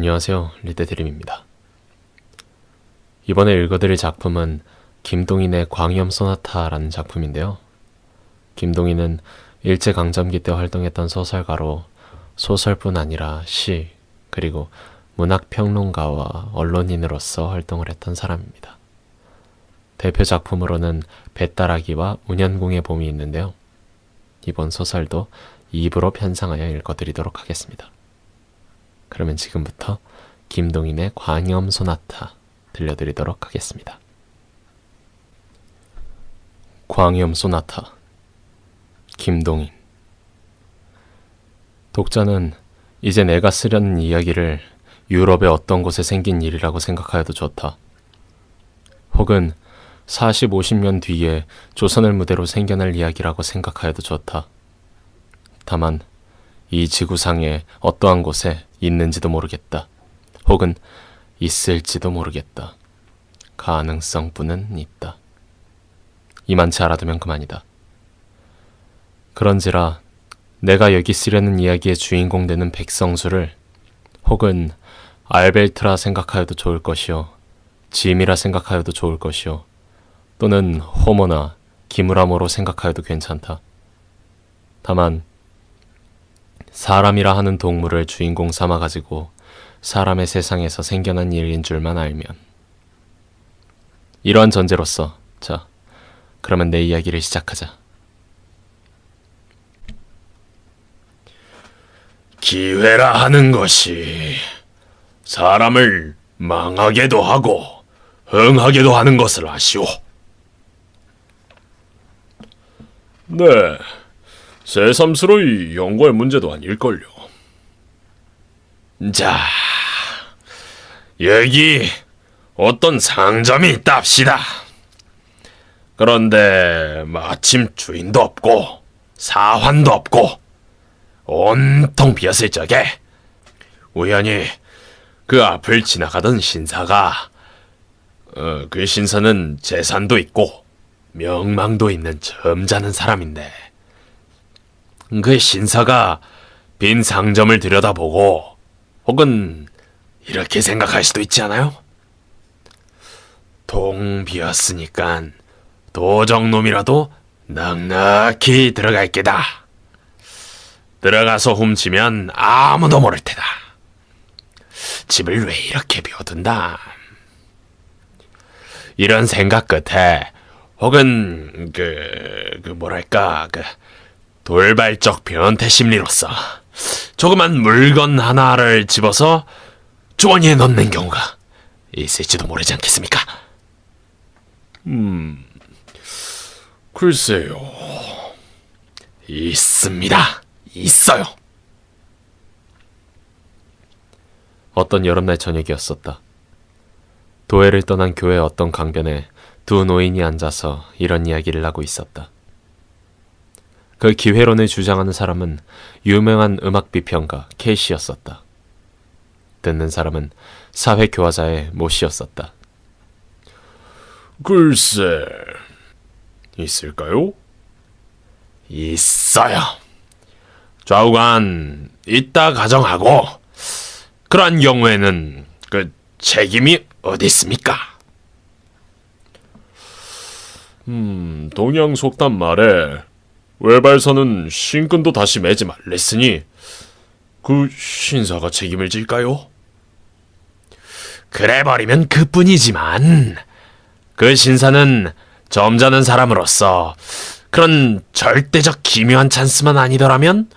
안녕하세요. 리드드림입니다. 이번에 읽어드릴 작품은 김동인의 광염 소나타라는 작품인데요. 김동인은 일제강점기 때 활동했던 소설가로 소설뿐 아니라 시, 그리고 문학평론가와 언론인으로서 활동을 했던 사람입니다. 대표 작품으로는 배따라기와 운현궁의 봄이 있는데요. 이번 소설도 2부로 편성하여 읽어드리도록 하겠습니다. 그러면 지금부터 김동인의 광염 소나타 들려드리도록 하겠습니다. 광염 소나타, 김동인. 독자는 이제 내가 쓰려는 이야기를 유럽의 어떤 곳에 생긴 일이라고 생각하여도 좋다. 혹은 40, 50년 뒤에 조선을 무대로 생겨날 이야기라고 생각하여도 좋다. 다만 이 지구상의 어떠한 곳에 있는지도 모르겠다. 혹은 있을지도 모르겠다. 가능성뿐은 있다. 이만치 알아두면 그만이다. 그런지라 내가 여기 쓰려는 이야기의 주인공 되는 백성수를 혹은 알벨트라 생각하여도 좋을 것이요, 짐이라 생각하여도 좋을 것이요, 또는 호모나 기무라모로 생각하여도 괜찮다. 다만 사람이라 하는 동물을 주인공 삼아가지고 사람의 세상에서 생겨난 일인 줄만 알면. 이러한 전제로서 자, 그러면 내 이야기를 시작하자. 기회라 하는 것이 사람을 망하게도 하고 흥하게도 하는 것을 아시오. 네, 새삼스러이 연구할 문제도 아닐걸요. 자, 여기 어떤 상점이 있다 합시다. 그런데 마침 주인도 없고 사환도 없고 온통 비었을 적에 우연히 그 앞을 지나가던 신사가 그 신사는 재산도 있고 명망도 있는 점잖은 사람인데, 그 신사가 빈 상점을 들여다보고 혹은 이렇게 생각할 수도 있지 않아요? 통 비었으니까 도적놈이라도 넉넉히 들어갈 게다. 들어가서 훔치면 아무도 모를 테다. 집을 왜 이렇게 비워둔다. 이런 생각 끝에 혹은 돌발적 변태 심리로서 조그만 물건 하나를 집어서 주머니에 넣는 경우가 있을지도 모르지 않겠습니까? 글쎄요. 있습니다. 있어요. 어떤 여름날 저녁이었었다. 도회를 떠난 교회 어떤 강변에 두 노인이 앉아서 이런 이야기를 하고 있었다. 그 기회론을 주장하는 사람은 유명한 음악 비평가 케이시였었다. 듣는 사람은 사회교화자의 모씨였었다. 글쎄, 있을까요? 있어요. 좌우간 있다 가정하고, 그러한 경우에는 그 책임이 어디 있습니까? 동양 속담 말에 외발선은 신끈도 다시 매지 말랬으니 그 신사가 책임을 질까요? 그래 버리면 그뿐이지만 그 신사는 점잖은 사람으로서 그런 절대적 기묘한 찬스만 아니더라면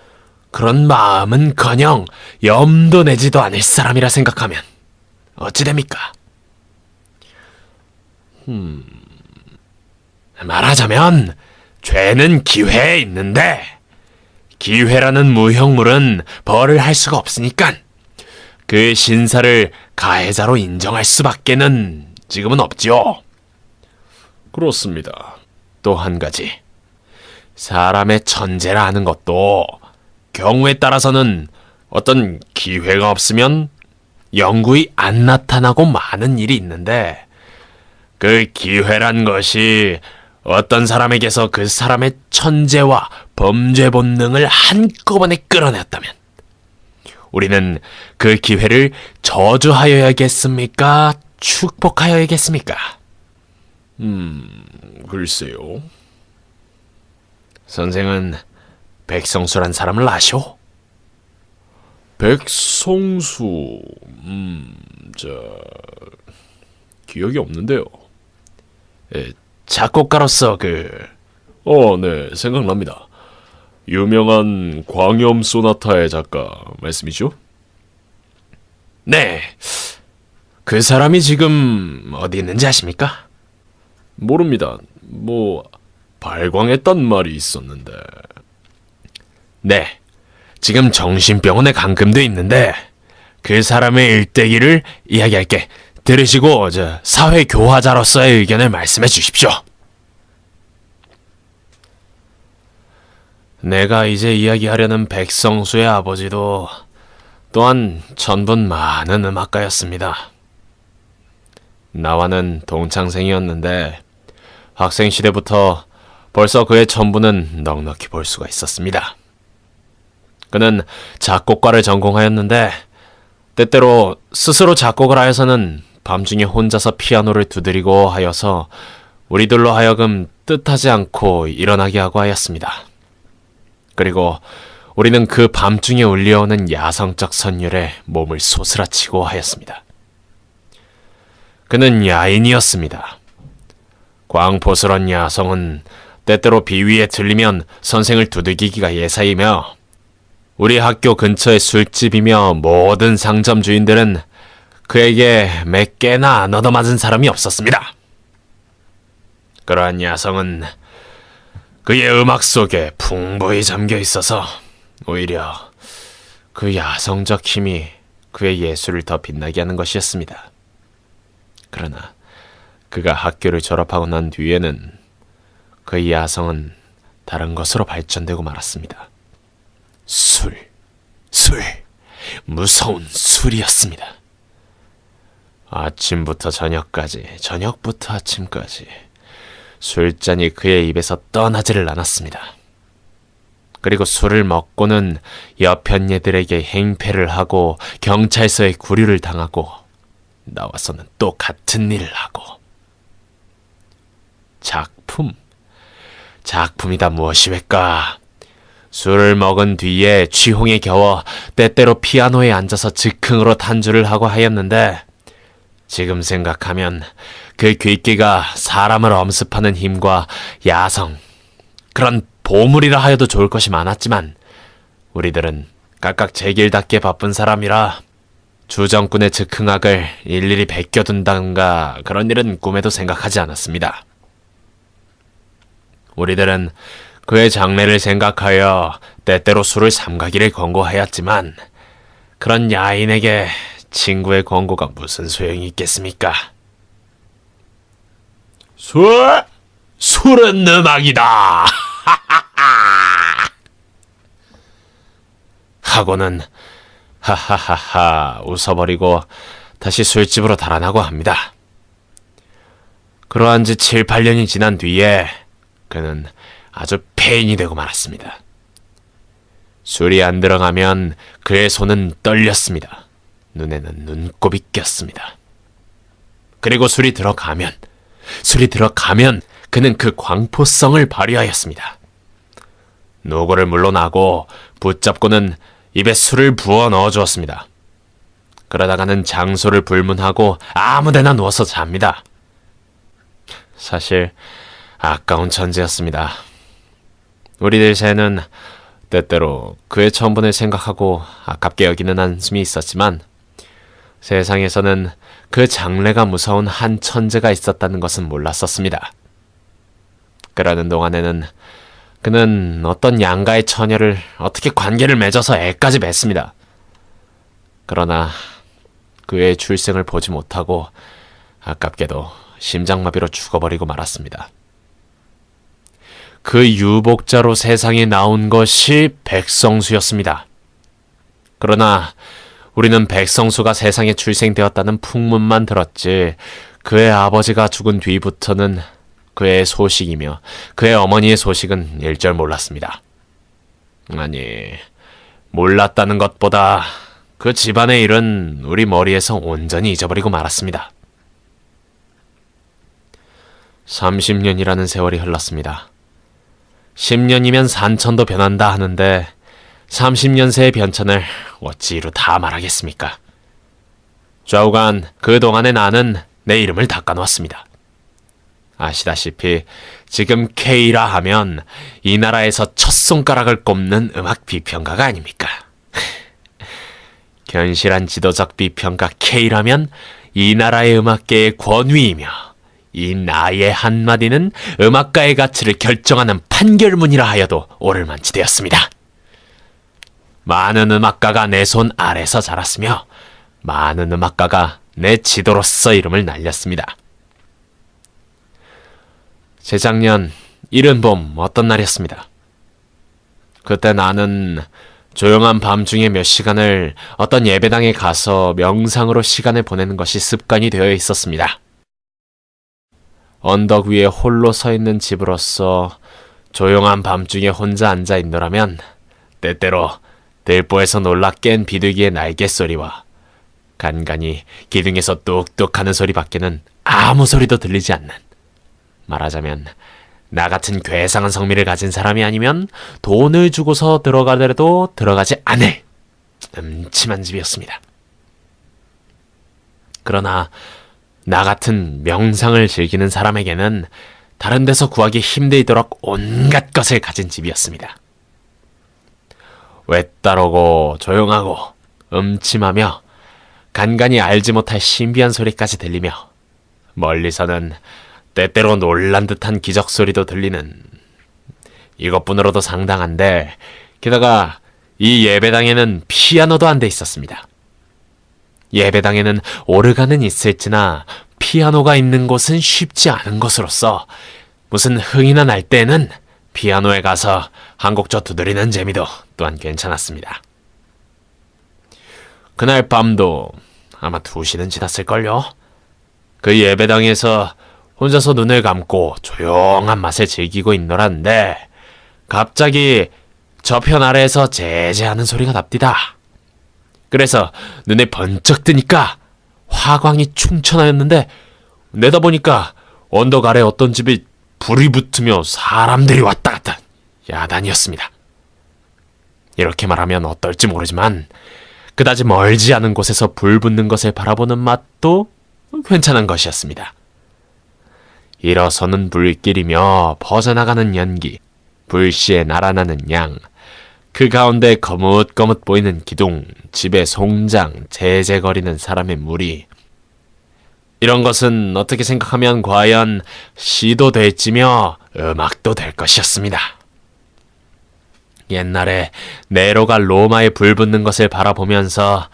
그런 마음은커녕 염도 내지도 않을 사람이라 생각하면 어찌 됩니까? 말하자면 죄는 기회에 있는데 기회라는 무형물은 벌을 할 수가 없으니까 그 신사를 가해자로 인정할 수밖에는 지금은 없지요. 그렇습니다. 또 한 가지, 사람의 천재라 하는 것도 경우에 따라서는 어떤 기회가 없으면 영구히 안 나타나고 마는 일이 있는데, 그 기회란 것이 어떤 사람에게서 그 사람의 천재와 범죄 본능을 한꺼번에 끌어냈다면 우리는 그 기회를 저주하여야겠습니까? 축복하여야겠습니까? 글쎄요. 선생은 백성수란 사람을 아시오? 백성수, 기억이 없는데요. 작곡가로서 네, 생각납니다. 유명한 광염 소나타의 작가 말씀이죠? 네. 그 사람이 지금 어디 있는지 아십니까? 모릅니다. 발광했단 말이 있었는데. 네. 지금 정신병원에 감금돼 있는데 그 사람의 일대기를 이야기할게. 들으시고 사회교화자로서의 의견을 말씀해 주십시오. 내가 이제 이야기하려는 백성수의 아버지도 또한 천분 많은 음악가였습니다. 나와는 동창생이었는데 학생 시대부터 벌써 그의 천분은 넉넉히 볼 수가 있었습니다. 그는 작곡가를 전공하였는데 때때로 스스로 작곡을 하여서는 밤중에 혼자서 피아노를 두드리고 하여서 우리들로 하여금 뜻하지 않고 일어나게 하고 하였습니다. 그리고 우리는 그 밤중에 울려오는 야성적 선율에 몸을 소스라치고 하였습니다. 그는 야인이었습니다. 광포스런 야성은 때때로 비위에 들리면 선생을 두들기기가 예사이며 우리 학교 근처의 술집이며 모든 상점 주인들은 그에게 몇 개나 안 얻어맞은 사람이 없었습니다. 그러한 야성은 그의 음악 속에 풍부히 잠겨 있어서 오히려 그 야성적 힘이 그의 예술을 더 빛나게 하는 것이었습니다. 그러나 그가 학교를 졸업하고 난 뒤에는 그의 야성은 다른 것으로 발전되고 말았습니다. 무서운 술이었습니다. 아침부터 저녁까지, 저녁부터 아침까지 술잔이 그의 입에서 떠나지를 않았습니다. 그리고 술을 먹고는 여편예들에게 행패를 하고 경찰서에 구류를 당하고 나와서는 또 같은 일을 하고. 작품이다 무엇이외까. 술을 먹은 뒤에 취홍에 겨워 때때로 피아노에 앉아서 즉흥으로 탄주를 하고 하였는데 지금 생각하면 그 귀기가 사람을 엄습하는 힘과 야성, 그런 보물이라 하여도 좋을 것이 많았지만 우리들은 각각 제길답게 바쁜 사람이라 주정꾼의 즉흥악을 일일이 베껴둔다든가 그런 일은 꿈에도 생각하지 않았습니다. 우리들은 그의 장래를 생각하여 때때로 술을 삼가기를 권고하였지만 그런 야인에게 친구의 권고가 무슨 소용이 있겠습니까? 술은 음악이다! 하고는 하하하하 웃어버리고 다시 술집으로 달아나고 합니다. 그러한 지 7, 8년이 지난 뒤에 그는 아주 폐인이 되고 말았습니다. 술이 안 들어가면 그의 손은 떨렸습니다. 눈에는 눈곱이 꼈습니다. 그리고 술이 들어가면 그는 그 광포성을 발휘하였습니다. 노고를 물러나고 붙잡고는 입에 술을 부어 넣어 주었습니다. 그러다가는 장소를 불문하고 아무데나 누워서 잡니다. 사실 아까운 천재였습니다. 우리들 새는 때때로 그의 천분을 생각하고 아깝게 여기는 한숨이 있었지만 세상에서는 그 장래가 무서운 한 천재가 있었다는 것은 몰랐었습니다. 그러는 동안에는 그는 어떤 양가의 처녀를 어떻게 관계를 맺어서 애까지 맺습니다. 그러나 그의 출생을 보지 못하고 아깝게도 심장마비로 죽어버리고 말았습니다. 그 유복자로 세상에 나온 것이 백성수였습니다. 그러나 우리는 백성수가 세상에 출생되었다는 풍문만 들었지 그의 아버지가 죽은 뒤부터는 그의 소식이며 그의 어머니의 소식은 일절 몰랐습니다. 아니, 몰랐다는 것보다 그 집안의 일은 우리 머리에서 온전히 잊어버리고 말았습니다. 30년이라는 세월이 흘렀습니다. 10년이면 산천도 변한다 하는데 30년 새의 변천을 어찌 이루 다 말하겠습니까? 좌우간 그동안의 나는 내 이름을 닦아놓았습니다. 아시다시피 지금 K라 하면 이 나라에서 첫 손가락을 꼽는 음악 비평가가 아닙니까? 견실한 지도적 비평가 K라면 이 나라의 음악계의 권위이며 이 나의 한마디는 음악가의 가치를 결정하는 판결문이라 하여도 옳을 만치 되었습니다. 많은 음악가가 내 손 아래서 자랐으며 많은 음악가가 내 지도로서 이름을 날렸습니다. 재작년 이른 봄 어떤 날이었습니다. 그때 나는 조용한 밤중에 몇 시간을 어떤 예배당에 가서 명상으로 시간을 보내는 것이 습관이 되어 있었습니다. 언덕 위에 홀로 서 있는 집으로서 조용한 밤중에 혼자 앉아 있노라면 때때로 들보에서 놀라 깬 비둘기의 날개 소리와 간간히 기둥에서 뚝뚝하는 소리밖에는 아무 소리도 들리지 않는, 말하자면 나 같은 괴상한 성미를 가진 사람이 아니면 돈을 주고서 들어가더라도 들어가지 않을 음침한 집이었습니다. 그러나 나 같은 명상을 즐기는 사람에게는 다른 데서 구하기 힘들도록 온갖 것을 가진 집이었습니다. 외따르고 조용하고 음침하며 간간히 알지 못할 신비한 소리까지 들리며 멀리서는 때때로 놀란 듯한 기적 소리도 들리는, 이것뿐으로도 상당한데 게다가 이 예배당에는 피아노도 안 돼 있었습니다. 예배당에는 오르간은 있을지나 피아노가 있는 곳은 쉽지 않은 것으로서 무슨 흥이나 날 때에는 피아노에 가서 한 곡 저 두드리는 재미도 또한 괜찮았습니다. 그날 밤도 아마 2시는 지났을걸요. 그 예배당에서 혼자서 눈을 감고 조용한 맛을 즐기고 있노란데 갑자기 저편 아래에서 제재하는 소리가 납디다. 그래서 눈에 번쩍 뜨니까 화광이 충천하였는데 내다보니까 언덕 아래 어떤 집에 불이 붙으며 사람들이 왔다 갔다 야단이었습니다. 이렇게 말하면 어떨지 모르지만 그다지 멀지 않은 곳에서 불 붙는 것을 바라보는 맛도 괜찮은 것이었습니다. 일어서는 불길이며 퍼져나가는 연기, 불시에 날아나는 양, 그 가운데 거뭇거뭇 보이는 기둥, 집의 송장, 제제거리는 사람의 무리. 이런 것은 어떻게 생각하면 과연 시도 될지며 음악도 될 것이었습니다. 옛날에 네로가 로마에 불 붙는 것을 바라보면서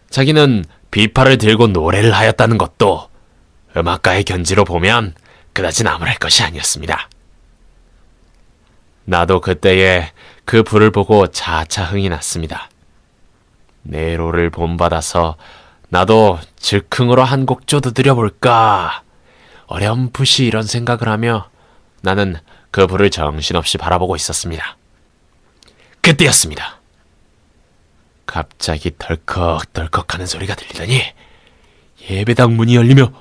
자기는 비파를 들고 노래를 하였다는 것도 음악가의 견지로 보면 그다지 나무랄 것이 아니었습니다. 나도 그때에 그 불을 보고 차차 흥이 났습니다. 네로를 본받아서 나도 즉흥으로 한 곡 쪼드려 볼까 어렴풋이 이런 생각을 하며 나는 그 불을 정신없이 바라보고 있었습니다. 그때였습니다. 갑자기 덜컥덜컥 하는 소리가 들리더니 예배당 문이 열리며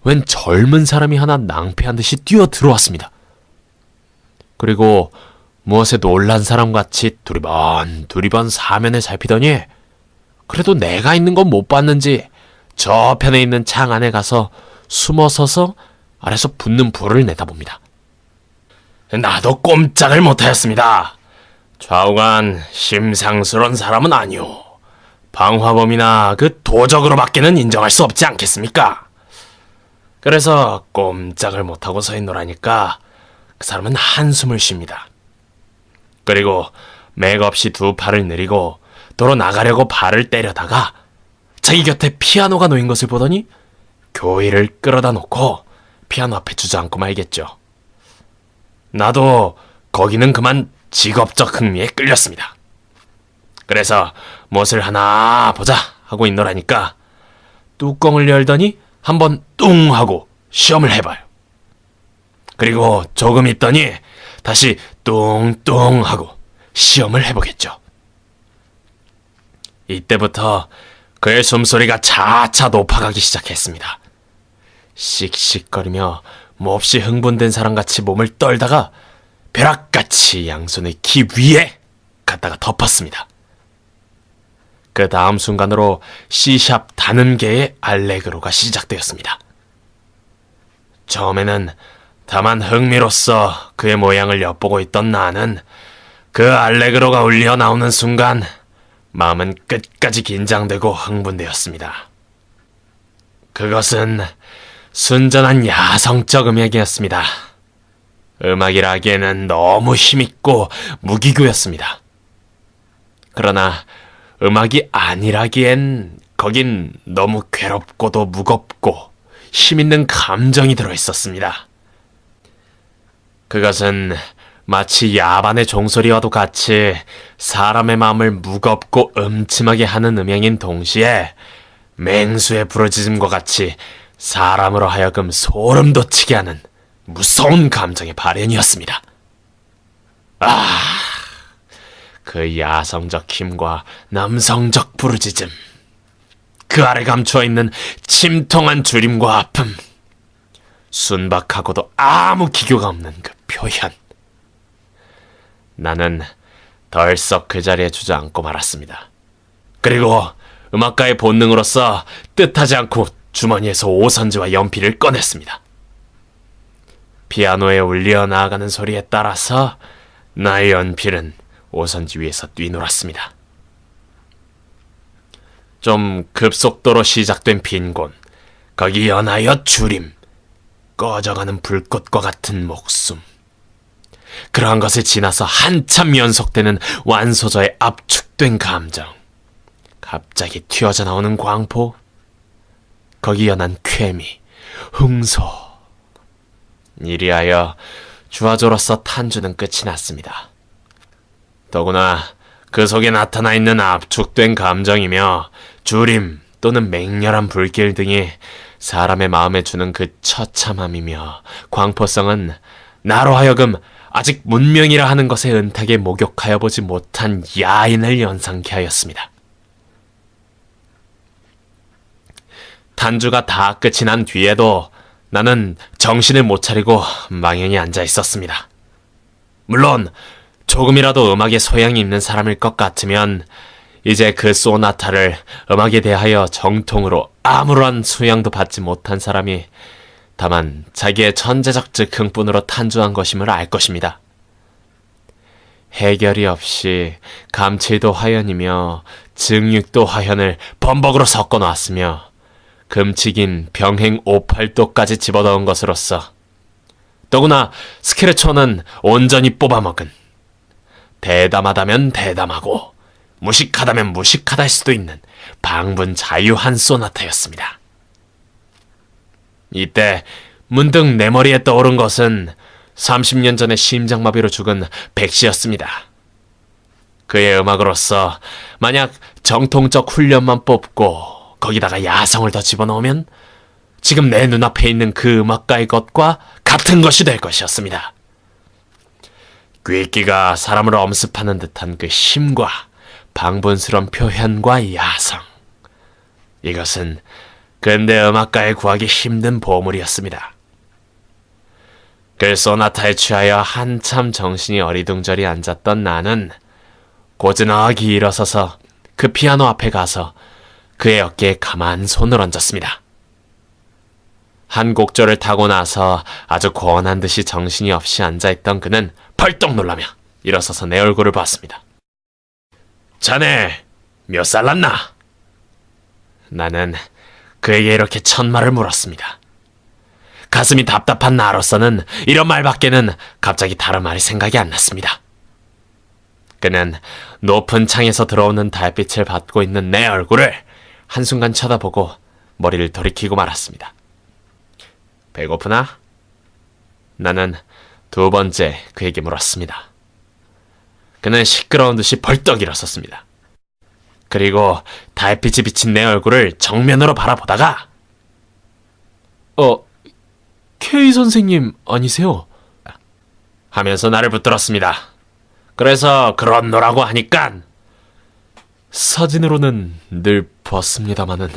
웬 젊은 사람이 하나 낭패한 듯이 뛰어 들어왔습니다. 그리고 무엇에 놀란 사람같이 두리번 사면을 살피더니 그래도 내가 있는 건 못 봤는지 저편에 있는 창 안에 가서 숨어서서 아래서 붙는 불을 내다봅니다. 나도 꼼짝을 못하였습니다. 좌우간 심상스러운 사람은 아니오. 방화범이나 그 도적으로밖에는 인정할 수 없지 않겠습니까? 그래서 꼼짝을 못하고 서 있노라니까 그 사람은 한숨을 쉽니다. 그리고 맥없이 두 팔을 내리고 도로 나가려고 발을 때려다가 자기 곁에 피아노가 놓인 것을 보더니 교의를 끌어다 놓고 피아노 앞에 주저앉고 말겠죠. 나도 거기는 그만 직업적 흥미에 끌렸습니다. 그래서 무엇을 하나 보자 하고 있노라니까 뚜껑을 열더니 한번 뚱 하고 시험을 해봐요. 그리고 조금 있더니 다시 뚱뚱 하고 시험을 해보겠죠. 이때부터 그의 숨소리가 차차 높아가기 시작했습니다. 씩씩거리며 몹시 흥분된 사람같이 몸을 떨다가 벼락같이 양손을 귀 위에 갖다가 덮었습니다. 그 다음 순간으로 C샵 단음계의 알레그로가 시작되었습니다. 처음에는 다만 흥미로써 그의 모양을 엿보고 있던 나는 그 알레그로가 울려 나오는 순간 마음은 끝까지 긴장되고 흥분되었습니다. 그것은 순전한 야성적 음악이었습니다. 음악이라 하기에는 너무 힘있고 무기고였습니다. 그러나 음악이 아니라기엔 거긴 너무 괴롭고도 무겁고 힘있는 감정이 들어있었습니다. 그것은 마치 야반의 종소리와도 같이 사람의 마음을 무겁고 음침하게 하는 음향인 동시에 맹수의 부르짖음과 같이 사람으로 하여금 소름 돋치게 하는 무서운 감정의 발현이었습니다. 그 야성적 힘과 남성적 부르짖음, 그 아래 감추어 있는 침통한 주림과 아픔, 순박하고도 아무 기교가 없는 그 표현. 나는 덜썩 그 자리에 주저앉고 말았습니다. 그리고 음악가의 본능으로서 뜻하지 않고 주머니에서 오선지와 연필을 꺼냈습니다. 피아노에 울려 나아가는 소리에 따라서 나의 연필은 오선지 위에서 뛰놀았습니다. 좀 급속도로 시작된 빈곤, 거기 연하여 주림, 꺼져가는 불꽃과 같은 목숨. 그러한 것을 지나서 한참 연속되는 완소저의 압축된 감정, 갑자기 튀어져 나오는 광포, 거기 연한 쾌미, 흥소. 이리하여 주화조로서 탄주는 끝이 났습니다. 더구나 그 속에 나타나 있는 압축된 감정이며 주림 또는 맹렬한 불길 등이 사람의 마음에 주는 그 처참함이며 광포성은 나로 하여금 아직 문명이라 하는 것의 은탁에 목욕하여 보지 못한 야인을 연상케 하였습니다. 탄주가 다 끝이 난 뒤에도 나는 정신을 못 차리고 망연히 앉아 있었습니다. 물론 조금이라도 음악에 소양이 있는 사람일 것 같으면 이제 그 소나타를 음악에 대하여 정통으로 아무런 수양도 받지 못한 사람이 다만 자기의 천재적 즉흥뿐으로 탄주한 것임을 알 것입니다. 해결이 없이 감칠도 화연이며 증육도 화연을 범벅으로 섞어 놨으며 금치긴 병행 58도까지 집어넣은 것으로서 더구나 스케르초는 온전히 뽑아먹은 대담하다면 대담하고 무식하다면 무식하다 할 수도 있는 방분 자유한 소나타였습니다. 이때 문득 내 머리에 떠오른 것은 30년 전에 심장마비로 죽은 백시였습니다. 그의 음악으로서 만약 정통적 훈련만 뽑고 거기다가 야성을 더 집어넣으면 지금 내 눈앞에 있는 그 음악가의 것과 같은 것이 될 것이었습니다. 꾀끼가 사람을 엄습하는 듯한 그 힘과 방분스러운 표현과 야성. 이것은 근대 음악가에 구하기 힘든 보물이었습니다. 그 소나타에 취하여 한참 정신이 어리둥절히 앉았던 나는 고즈넉히 일어서서 그 피아노 앞에 가서 그의 어깨에 가만 손을 얹었습니다. 한 곡절을 타고 나서 아주 권한 듯이 정신이 없이 앉아있던 그는 벌떡 놀라며 일어서서 내 얼굴을 봤습니다. 자네 몇 살 났나? 나는 그에게 이렇게 첫말을 물었습니다. 가슴이 답답한 나로서는 이런 말밖에는 갑자기 다른 말이 생각이 안 났습니다. 그는 높은 창에서 들어오는 달빛을 받고 있는 내 얼굴을 한순간 쳐다보고 머리를 돌이키고 말았습니다. 배고프나? 나는 두 번째 그에게 물었습니다. 그는 시끄러운 듯이 벌떡 일어섰습니다. 그리고 달빛이 비친 내 얼굴을 정면으로 바라보다가 K 선생님 아니세요? 하면서 나를 붙들었습니다. 그래서 그렇노라고 하니깐 사진으로는 늘 봤습니다마는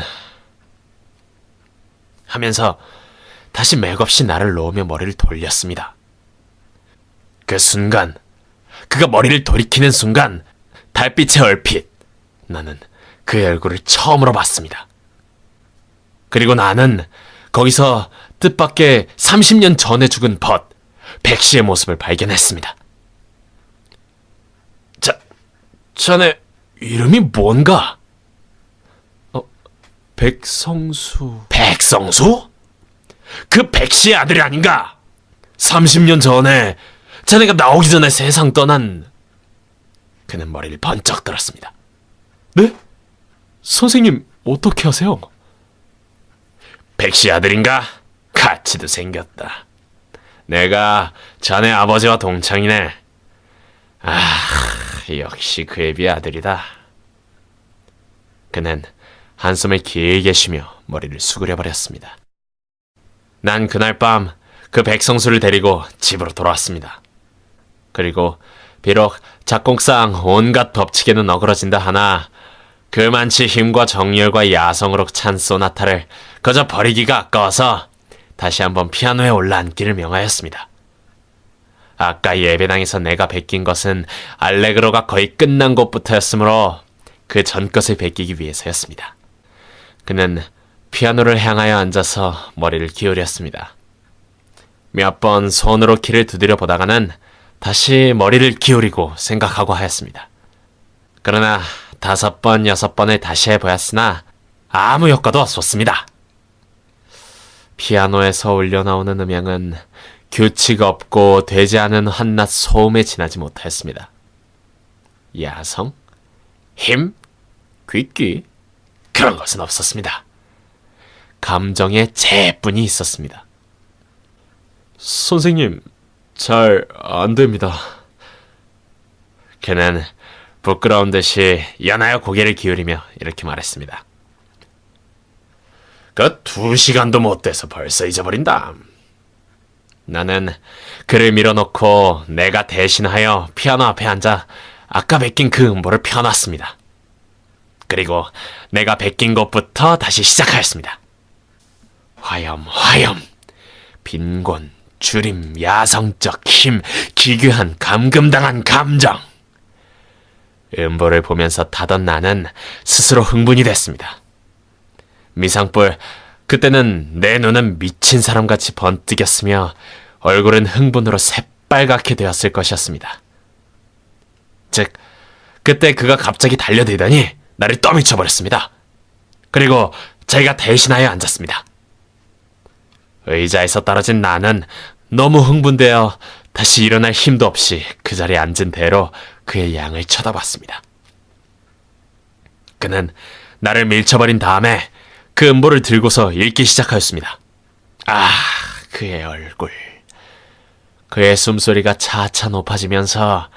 하면서 다시 맥없이 나를 놓으며 머리를 돌렸습니다. 그 순간, 그가 머리를 돌이키는 순간 달빛에 얼핏 나는 그의 얼굴을 처음으로 봤습니다. 그리고 나는 거기서 뜻밖의 30년 전에 죽은 백씨의 모습을 발견했습니다. 자네 이름이 뭔가? 백성수... 백성수? 그 백씨의 아들이 아닌가? 30년 전에 자네가 나오기 전에 세상 떠난... 그는 머리를 번쩍 들었습니다. 네? 선생님 어떻게 하세요? 백씨 아들인가? 가치도 생겼다. 내가 자네 아버지와 동창이네. 역시 그 애비의 아들이다. 그는 한숨을 길게 쉬며 머리를 수그려 버렸습니다. 난 그날 밤 그 백성수를 데리고 집으로 돌아왔습니다. 그리고 비록 작곡상 온갖 법칙에는 어그러진다 하나 그만치 힘과 정열과 야성으로 찬 소나타를 그저 버리기가 아까워서 다시 한번 피아노에 올라앉기를 명하였습니다. 아까 예배당에서 내가 베낀 것은 알레그로가 거의 끝난 곳부터였으므로 그 전 것을 베끼기 위해서였습니다. 그는 피아노를 향하여 앉아서 머리를 기울였습니다. 몇 번 손으로 키를 두드려 보다가는 다시 머리를 기울이고 생각하고 하였습니다. 그러나 5번, 6번을 다시 해보았으나 아무 효과도 없었습니다. 피아노에서 울려나오는 음향은 규칙 없고 되지 않은 한낱 소음에 지나지 못하였습니다. 야성? 힘? 귀기? 그런 것은 없었습니다. 감정의 재뿐이 있었습니다. 선생님, 잘 안 됩니다. 그는 부끄러운 듯이 연하여 고개를 기울이며 이렇게 말했습니다. 그 2시간도 못 돼서 벌써 잊어버린다. 나는 그를 밀어놓고 내가 대신하여 피아노 앞에 앉아 아까 베낀 그 음보를 펴놨습니다. 그리고 내가 베낀 것부터 다시 시작하였습니다. 화염, 빈곤, 주림, 야성적 힘, 기괴한 감금당한 감정. 음보를 보면서 타던 나는 스스로 흥분이 됐습니다. 미상불, 그때는 내 눈은 미친 사람같이 번뜩였으며 얼굴은 흥분으로 새빨갛게 되었을 것이었습니다. 즉, 그때 그가 갑자기 달려들더니 나를 떠미쳐버렸습니다. 그리고 자기가 대신하여 앉았습니다. 의자에서 떨어진 나는 너무 흥분되어 다시 일어날 힘도 없이 그 자리에 앉은 대로 그의 양을 쳐다봤습니다. 그는 나를 밀쳐버린 다음에 그 음보를 들고서 읽기 시작하였습니다. 그의 얼굴. 그의 숨소리가 차차 높아지면서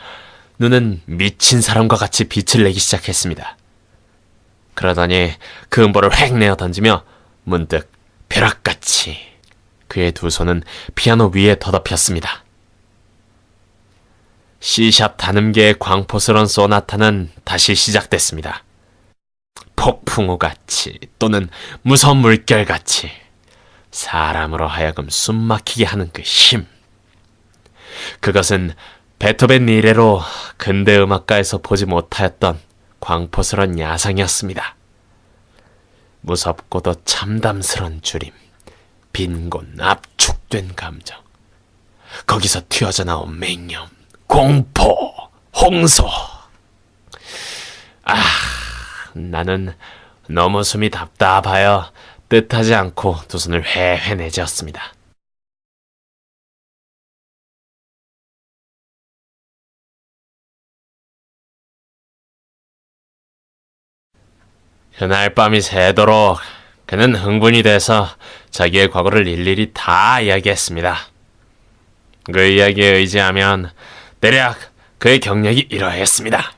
눈은 미친 사람과 같이 빛을 내기 시작했습니다. 그러더니 그 음보를 획 내어 던지며 문득 벼락같이 그의 2 손은 피아노 위에 더럽혔습니다. C샵 단음계의 광포스러운 소나타는 다시 시작됐습니다. 폭풍우같이 또는 무서운 물결같이 사람으로 하여금 숨막히게 하는 그 힘. 그것은 베토벤 이래로 근대 음악가에서 보지 못하였던 광포스러운 야상이었습니다. 무섭고도 참담스런 주림, 빈곤, 압축된 감정. 거기서 튀어져 나온 맹념, 공포, 홍소. 나는 너무 숨이 답답하여 뜻하지 않고 2 손을 회회 내지었습니다. 그날 밤이 새도록 그는 흥분이 돼서 자기의 과거를 일일이 다 이야기했습니다. 그 이야기에 의지하면 대략 그의 경력이 이러했습니다.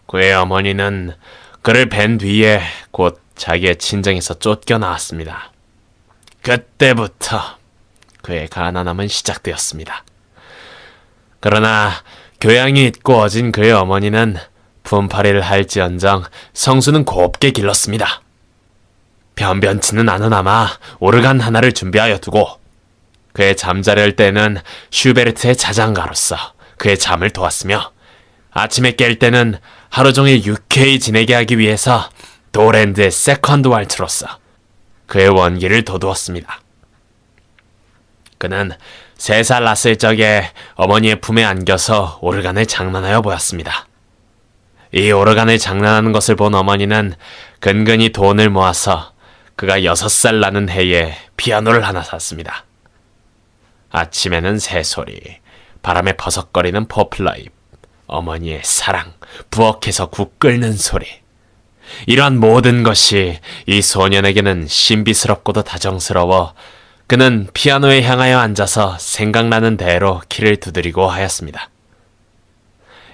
그의 어머니는 그를 뵌 뒤에 곧 자기의 친정에서 쫓겨나왔습니다. 그때부터 그의 가난함은 시작되었습니다. 그러나 교양이 있고 어진 그의 어머니는 품팔이를 할지언정 성수는 곱게 길렀습니다. 변변치는 않으나마 오르간 하나를 준비하여 두고 그의 잠자리할 때는 슈베르트의 자장가로서 그의 잠을 도왔으며 아침에 깰 때는 하루 종일 유쾌히 지내게 하기 위해서 도랜드의 세컨드 왈츠로서 그의 원기를 돋우었습니다. 그는 3살 났을 적에 어머니의 품에 안겨서 오르간을 장난하여 보았습니다. 이 오르간을 장난하는 것을 본 어머니는 근근히 돈을 모아서 그가 6살 나는 해에 피아노를 하나 샀습니다. 아침에는 새소리, 바람에 버석거리는 포플라잎, 어머니의 사랑, 부엌에서 국 끓는 소리. 이러한 모든 것이 이 소년에게는 신비스럽고도 다정스러워 그는 피아노에 향하여 앉아서 생각나는 대로 키를 두드리고 하였습니다.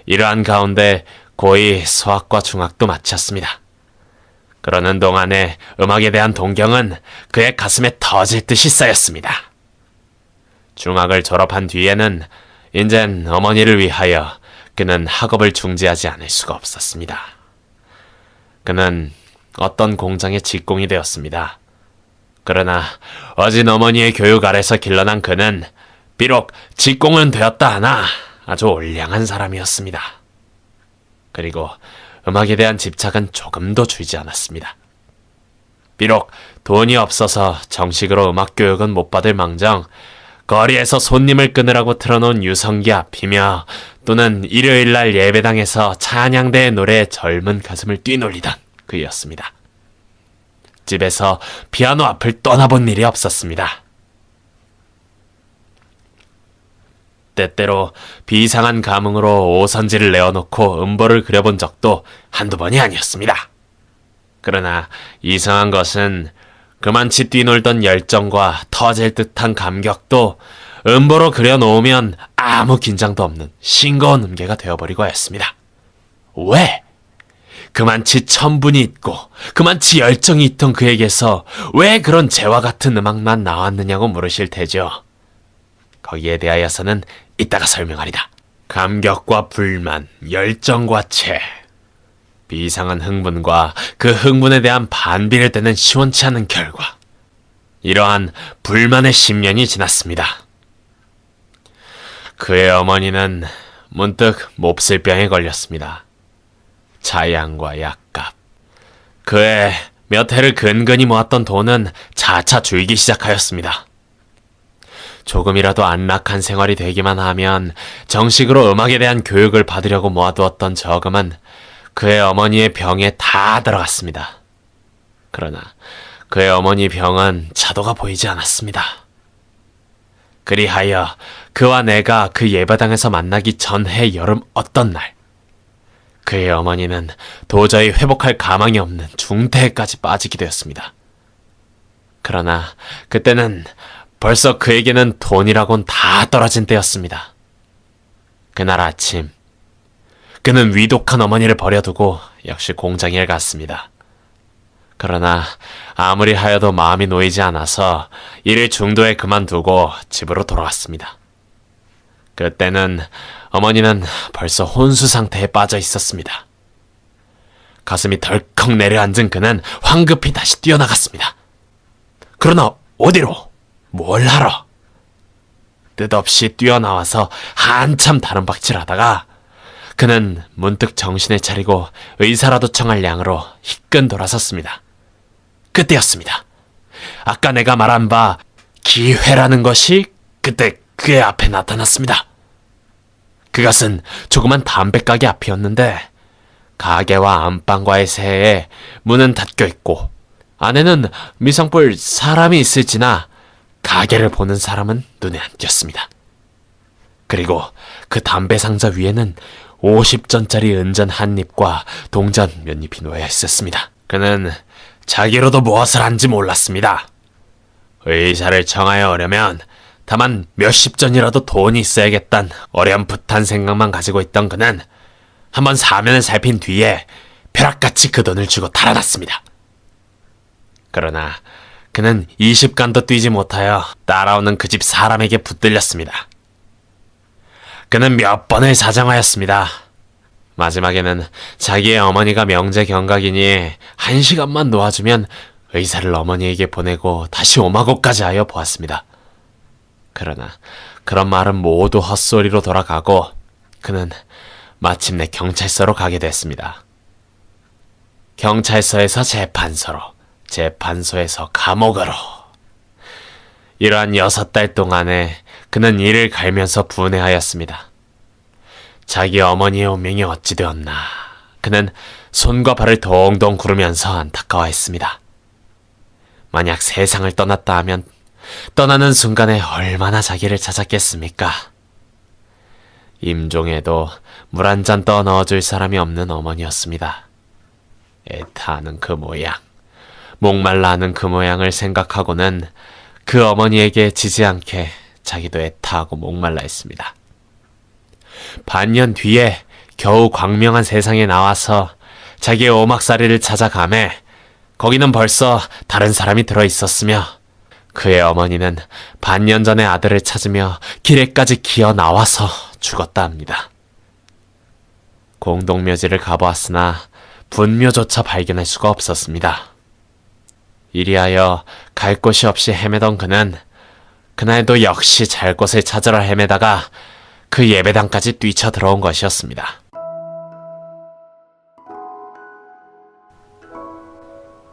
이러한 가운데 고이 소학과 중학도 마쳤습니다. 그러는 동안에 음악에 대한 동경은 그의 가슴에 터질 듯이 쌓였습니다. 중학을 졸업한 뒤에는 인젠 어머니를 위하여 그는 학업을 중지하지 않을 수가 없었습니다. 그는 어떤 공장의 직공이 되었습니다. 그러나 어진 어머니의 교육 아래서 길러난 그는 비록 직공은 되었다 하나 아주 올량한 사람이었습니다. 그리고 음악에 대한 집착은 조금도 줄지 않았습니다. 비록 돈이 없어서 정식으로 음악 교육은 못 받을 망정 거리에서 손님을 끊으라고 틀어놓은 유성기 앞이며 또는 일요일날 예배당에서 찬양대의 노래에 젊은 가슴을 뛰놀리던 그이었습니다. 집에서 피아노 앞을 떠나본 일이 없었습니다. 때때로 비상한 감흥으로 오선지를 내어놓고 음보를 그려본 적도 한두 번이 아니었습니다. 그러나 이상한 것은 그만치 뛰놀던 열정과 터질 듯한 감격도 음보로 그려놓으면 아무 긴장도 없는 싱거운 음계가 되어버리고 했습니다. 왜? 그만치 천분이 있고 그만치 열정이 있던 그에게서 왜 그런 재와 같은 음악만 나왔느냐고 물으실 테죠. 거기에 대하여서는 이따가 설명하리다. 감격과 불만, 열정과 채, 비상한 흥분과 그 흥분에 대한 반비를 떼는 시원치 않은 결과, 이러한 불만의 10년이 지났습니다. 그의 어머니는 문득 몹쓸병에 걸렸습니다. 자양과 약값. 그의 몇 해를 근근히 모았던 돈은 차차 줄기 시작하였습니다. 조금이라도 안락한 생활이 되기만 하면 정식으로 음악에 대한 교육을 받으려고 모아두었던 저금은 그의 어머니의 병에 다 들어갔습니다. 그러나 그의 어머니 병은 차도가 보이지 않았습니다. 그리하여 그와 내가 그 예배당에서 만나기 전해 여름 어떤 날 그의 어머니는 도저히 회복할 가망이 없는 중태에까지 빠지게 되었습니다. 그러나 그때는 벌써 그에게는 돈이라곤 다 떨어진 때였습니다. 그날 아침 그는 위독한 어머니를 버려두고 역시 공장에 갔습니다. 그러나 아무리 하여도 마음이 놓이지 않아서 일을 중도에 그만두고 집으로 돌아왔습니다. 그때는 어머니는 벌써 혼수 상태에 빠져 있었습니다. 가슴이 덜컥 내려앉은 그는 황급히 다시 뛰어나갔습니다. 그러나 어디로? 뭘 하러? 뜻없이 뛰어나와서 한참 다름박질하다가 그는 문득 정신을 차리고 의사라도 청할 양으로 희끈 돌아섰습니다. 그때였습니다. 아까 내가 말한 바 기회라는 것이 그때 그의 앞에 나타났습니다. 그것은 조그만 담배가게 앞이었는데 가게와 안방과의 새에 문은 닫혀 있고 안에는 미성볼 사람이 있을지나 가게를 보는 사람은 눈에 안 띄었습니다. 그리고 그 담배 상자 위에는 50전짜리 은전 한 잎과 동전 몇 잎이 놓여 있었습니다. 그는 자기로도 무엇을 한지 몰랐습니다. 의사를 청하여 오려면 다만 몇십 전이라도 돈이 있어야겠단 어렴풋한 생각만 가지고 있던 그는 한번 사면을 살핀 뒤에 벼락같이 그 돈을 주고 달아났습니다. 그러나 그는 20간도 뛰지 못하여 따라오는 그 집 사람에게 붙들렸습니다. 그는 몇 번을 사정하였습니다. 마지막에는 자기의 어머니가 명제 경각이니 1시간만 놓아주면 의사를 어머니에게 보내고 다시 오마고까지 하여 보았습니다. 그러나 그런 말은 모두 헛소리로 돌아가고 그는 마침내 경찰서로 가게 됐습니다. 경찰서에서 재판소로, 재판소에서 감옥으로. 이러한 6달 동안에 그는 이를 갈면서 분해하였습니다. 자기 어머니의 운명이 어찌 되었나. 그는 손과 발을 동동 구르면서 안타까워했습니다. 만약 세상을 떠났다 하면 떠나는 순간에 얼마나 자기를 찾았겠습니까? 임종에도 물 한 잔 떠 넣어줄 사람이 없는 어머니였습니다. 애타하는 그 모양, 목말라 하는 그 모양을 생각하고는 그 어머니에게 지지 않게 자기도 애타하고 목말라 했습니다. 반년 뒤에 겨우 광명한 세상에 나와서 자기의 오막살이를 찾아가매 거기는 벌써 다른 사람이 들어있었으며 그의 어머니는 반년 전에 아들을 찾으며 길에까지 기어 나와서 죽었다 합니다. 공동묘지를 가보았으나 분묘조차 발견할 수가 없었습니다. 이리하여 갈 곳이 없이 헤매던 그는 그날도 역시 잘 곳을 찾으러 헤매다가 그 예배당까지 뛰쳐 들어온 것이었습니다.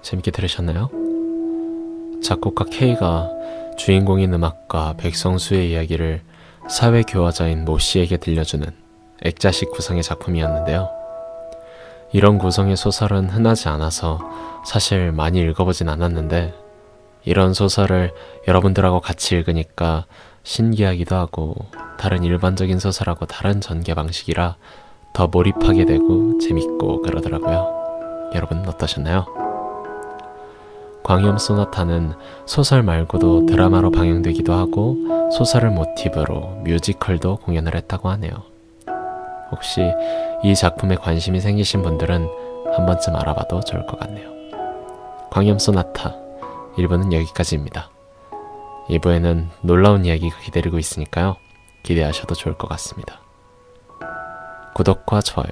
재밌게 들으셨나요? 작곡가 K가 주인공인 음악가 백성수의 이야기를 사회교화자인 모 씨에게 들려주는 액자식 구성의 작품이었는데요. 이런 구성의 소설은 흔하지 않아서 사실 많이 읽어보진 않았는데 이런 소설을 여러분들하고 같이 읽으니까 신기하기도 하고 다른 일반적인 소설하고 다른 전개 방식이라 더 몰입하게 되고 재밌고 그러더라고요. 여러분은 어떠셨나요? 광염 소나타는 소설 말고도 드라마로 방영되기도 하고 소설을 모티브로 뮤지컬도 공연을 했다고 하네요. 혹시 이 작품에 관심이 생기신 분들은 한 번쯤 알아봐도 좋을 것 같네요. 광염 소나타 1부는 여기까지입니다. 2부에는 놀라운 이야기가 기다리고 있으니까요. 기대하셔도 좋을 것 같습니다. 구독과 좋아요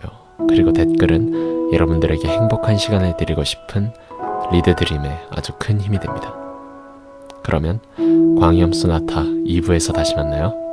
그리고 댓글은 여러분들에게 행복한 시간을 드리고 싶은 리드드림의 아주 큰 힘이 됩니다. 그러면 광염 소나타 2부에서 다시 만나요.